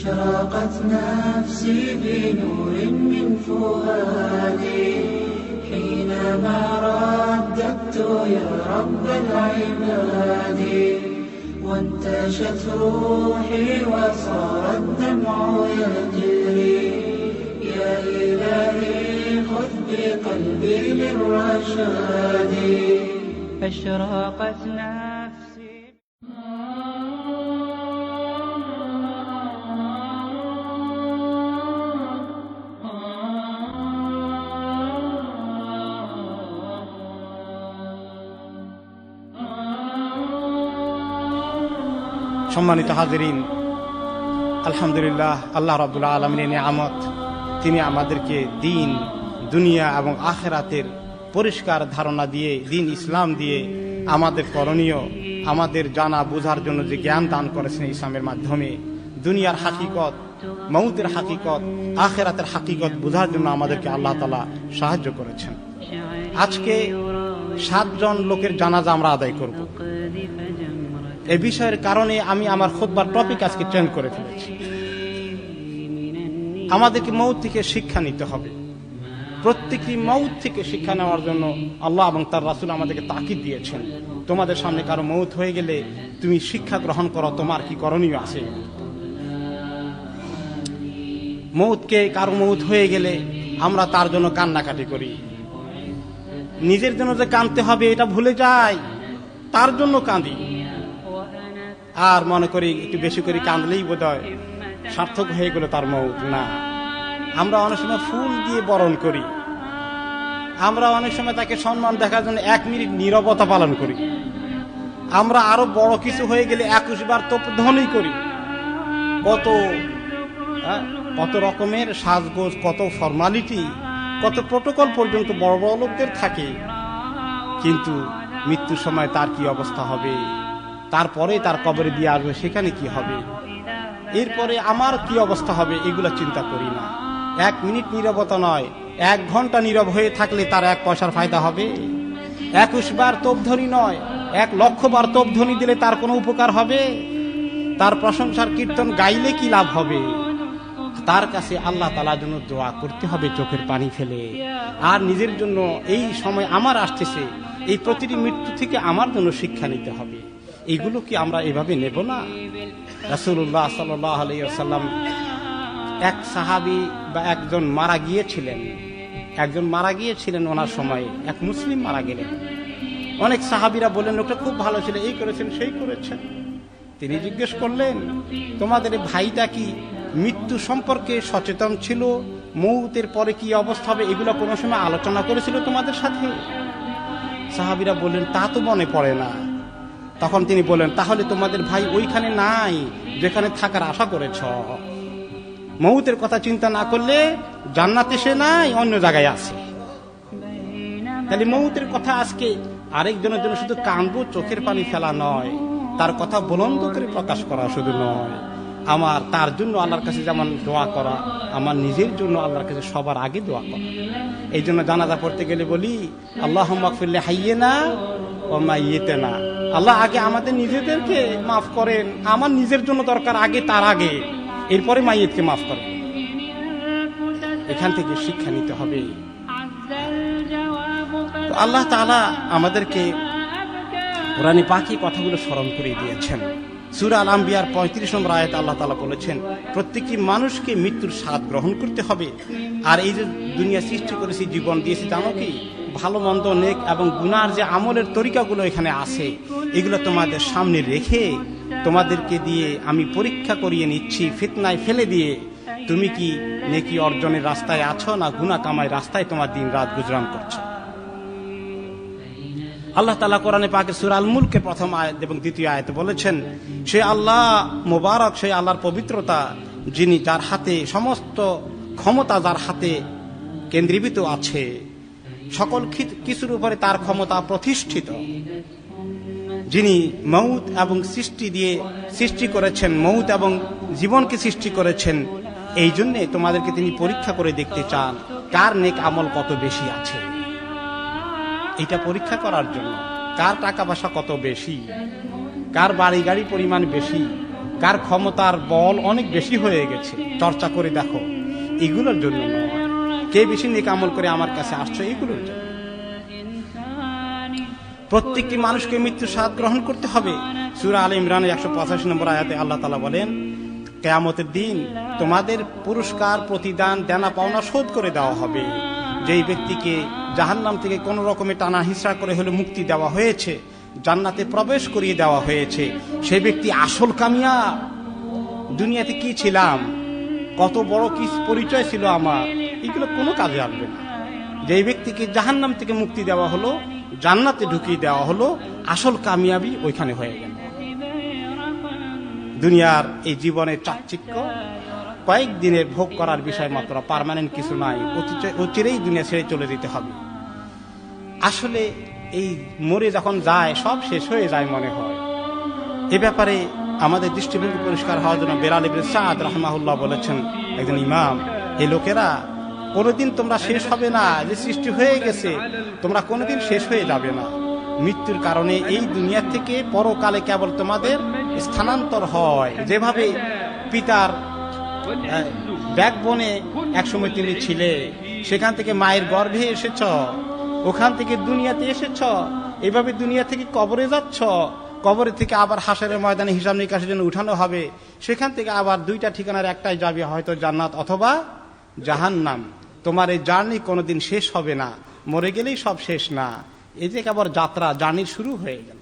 أشرقت نفسي بنور من فؤادي حينما رددت يا رب العباد وانتشت روحي وصار الدمع يجري يا إلهي خذ بقلبي للرشاد أشرقت نفسي সম্মানিত হাজিরিন, আলহামদুলিল্লাহ, আল্লাহ রাব্বুল আলামিনের নিয়ামত, তিনি আমাদেরকে দিন, দুনিয়া এবং আখিরাতের পরিষ্কার ধারণা দিয়ে, দিন ইসলাম দিয়ে আমাদের করণীয়, আমাদের জানা বোঝার জন্য যে জ্ঞান দান করেছেন ইসলামের মাধ্যমে, দুনিয়ার হাকিকত, মউতের হাকিকত, আখিরাতের হাকিকত বোঝার জন্য আমাদেরকে আল্লাহ তাআলা সাহায্য করেছেন। আজকে 7 জন লোকের জানাজা আমরা আদায় করব। এই বিষয়ের কারণে আমি আমার খুতবার টপিক আজকে চেঞ্জ করে ফেলেছি। আমাদেরকে মউত থেকে শিক্ষা নিতে হবে। প্রত্যেকটি মউত থেকে শিক্ষা নেওয়ার জন্য আল্লাহ এবং তার রাসূল আমাদেরকে তাকিদ দিয়েছেন। তোমাদের সামনে কারো মউত হয়ে গেলে তুমি শিক্ষা গ্রহণ করো, তোমার কি করণীয় আছে। মউতকে কারো মউত হয়ে গেলে আমরা তার জন্য কান্নাকাটি করি, নিজের জন্য যে কাঁদতে হবে এটা ভুলে যাই, তার জন্য কাঁদি আর মনে করি একটু বেশি করে কাঁদলেই বোধহয় সার্থক হয়ে গেল তার মউত। না, আমরা অনেক সময় ফুল দিয়ে বরণ করি, আমরা অনেক সময় তাকে সম্মান দেখার জন্য 1 মিনিট নীরবতা পালন করি, আমরা আরো বড় কিছু হয়ে গেলে 21 বার তোপধ্বনি করি, কত রকমের সাজগোজ, কত ফর্মালিটি, কত প্রোটোকল পর্যন্ত বড় বড় লোকদের থাকে। কিন্তু মৃত্যুর সময় তার কি অবস্থা হবে, তারপরে তার কবরে দিয়ে আসবে, সেখানে কি হবে, এরপরে আমার কি অবস্থা হবে, এগুলো চিন্তা করি না। 1 মিনিট নীরবতা নয়, 1 ঘন্টা নীরব হয়ে থাকলে তার 1 পয়সার ফায়দা হবে। 21 বার তোপধ্বনি নয়, 1 লক্ষ বার তোপধ্বনি দিলে তার কোনো উপকার হবে? তার প্রশংসার কীর্তন গাইলে কি লাভ হবে? তার কাছে আল্লাহ তাআলার জন্য দোয়া করতে হবে চোখের পানি ফেলে। আর নিজের জন্য এই সময় আমার আসতেছে, এই প্রতিটি মৃত্যু থেকে আমার জন্য শিক্ষা নিতে হবে। এগুলো কি আমরা এভাবে নেব না? রাসূলুল্লাহ সাল্লাল্লাহু আলাইহি ওয়াসাল্লাম, এক সাহাবী বা একজন মারা গিয়েছিলেন, ওনার সময়ে এক মুসলিম মারা গেলেন। অনেক সাহাবীরা বললেন লোকটা খুব ভালো ছিল, এই করেছেন সেই করেছেন। তিনি জিজ্ঞেস করলেন, তোমাদের ভাইটা কি মৃত্যু সম্পর্কে সচেতন ছিল, মউতের পরে কি অবস্থা হবে এগুলো কোনো সময় আলোচনা করেছিল তোমাদের সাথে? সাহাবীরা বললেন, তা তো মনে পড়ে না। তখন তিনি বললেন, তাহলে তোমাদের ভাই ওইখানে নাই যেখানে থাকার আশা করেছ। মউতের কথা চিন্তা না করলে জান্নাতে সে নাই, অন্য জায়গায় আছে। তাহলে মউতের কথা আজকে আরেকজনের জন্য শুধু কাঁদবো, চোখের পানি ফেলা নয়, তার কথা বুলন্দ করে প্রকাশ করা শুধু নয়, আমার তার জন্য আল্লাহর কাছে যেমন দোয়া করা, আমার নিজের জন্য আল্লাহর কাছে সবার আগে দোয়া করা। এই জন্য জানাজা পড়তে গেলে বলি, আল্লাহুম্মা গফির লিহাইয়িনা ওয়া মাইয়িতিনা, আল্লাহ আগে আমাদের নিজেদেরকে মাফ করেন, আমার নিজের জন্য দরকার আগে, তার আগে, এরপরে মাইয়িতকে মাফ করেন। এখান থেকে শিক্ষা নিতে হবে। তো আল্লাহ তাআলা আমাদেরকে কোরআনে পাকে কথাগুলো স্মরণ করে দিয়েছেন। সূরা আল আম্বিয়ার 35 নম্বর আয়াতে আল্লাহ তাআলা বলেছেন, প্রত্যেকটি মানুষকে মৃত্যুর স্বাদ গ্রহণ করতে হবে। আর এই যে দুনিয়া সৃষ্টি করেছি, জীবন দিয়েছি, জানো কি, ভালো মন্দ, নেক এবং গুনার যে আমলের তরিকাগুলো এখানে আছে, এগুলো তোমাদের সামনে রেখে তোমাদেরকে দিয়ে আমি পরীক্ষা করিয়ে নিচ্ছি, ফিতনায় ফেলে দিয়ে তুমি কি নেকি অর্জনের রাস্তায় আছো না গুনাহ কামাই রাস্তায় তোমার দিন রাত গুজরান করছো। আল্লাহ তাআলা কোরআনে পাকের সূরা আল মুলকের 1ম আয়াত এবং 2য় আয়াতে বলেছেন, সে আল্লাহ মোবারক, সেই আল্লাহর পবিত্রতা, যিনি যার হাতে সমস্ত ক্ষমতা, যার হাতে কেন্দ্রীভূত আছে, সকল কিছুর উপরে তার ক্ষমতা প্রতিষ্ঠিত, যিনি মউত এবং সৃষ্টি করেছেন, মউত এবং জীবনকে সৃষ্টি করেছেন। এই জন্যে তোমাদেরকে তিনি পরীক্ষা করে দেখতে চান কার নেক আমল কত বেশি আছে। এটা পরীক্ষা করার জন্য, কার টাকা পয়সা কত বেশি, কার বাড়ি গাড়ি পরিমাণ বেশি, কার ক্ষমতার বল অনেক বেশি হয়ে গেছে চর্চা করে দেখো, এগুলোর জন্য নয়। কে বেশি নেক আমল করে আমার কাছে আসছো, এগুলোর জন্য। প্রত্যেকটি মানুষকে মৃত্যুর স্বাদ গ্রহণ করতে হবে। সূরা আলে ইমরানের 185 নম্বর আয়াতে আল্লাহ তাআলা বলেন, কিয়ামতের দিন তোমাদের পুরস্কার, প্রতিদান, দেনা পাওনা শোধ করে দেওয়া হবে। যেই ব্যক্তিকে জাহান্নাম থেকে কোন রকমের টানা হিসড়া করে হলে মুক্তি দেওয়া হয়েছে, জান্নাতে প্রবেশ করিয়ে দেওয়া হয়েছে, সেই ব্যক্তি আসল কামিয়াব। দুনিয়াতে কি ছিলাম, কত বড় কি পরিচয় ছিল আমার, এগুলো কোনো কাজে আসবে না। যেই ব্যক্তিকে জাহান্নাম থেকে মুক্তি দেওয়া হলো, জান্নাতে ঢুকিয়ে দেওয়া হলো, আসল কামিয়াবি ওইখানে হয়ে গেল। দুনিয়ার এই জীবনের চাকচিক্য কয়েকদিনের ভোগ করার বিষয় মাত্র, পার্মানেন্ট কিছু নাই। অচিরেই দুনিয়া ছেড়ে চলে যেতে হবে। আসলে এই মরে যখন যায় সব শেষ হয়ে যায় মনে হয়। এ ব্যাপারে আমাদের দৃষ্টিভঙ্গি পরিষ্কার হওয়ার জন্য বেলাল ইবনে সাদ রাহমাহুল্লাহ বলেছেন, একজন ইমাম, এই লোকেরা কোনোদিন তোমরা শেষ হবে না। যে সৃষ্টি হয়ে গেছে তোমরা কোনোদিন শেষ হয়ে যাবে না। মৃত্যুর কারণে এই দুনিয়া থেকে পরকালে কেবল তোমাদের স্থানান্তর হয়। যেভাবে পিতার ব্যাকবোনে একসময় তিনি ছিলে, সেখান থেকে মায়ের গর্ভে এসেছ, ওখান থেকে দুনিয়াতে এসেছ, এইভাবে দুনিয়া থেকে কবরে যাচ্ছ, কবরে থেকে আবার হাসরের ময়দানে হিসাব নিকাশের জন্য উঠানো হবে, সেখান থেকে আবার দুইটা ঠিকানার একটাই যাবে, হয়তো জান্নাত অথবা জাহান্নাম। তোমার এই জার্নি কোনোদিন শেষ হবে না, মরে গেলেই সব শেষ না। এই যে কেবল যাত্রা, জার্নি শুরু হয়ে গেল।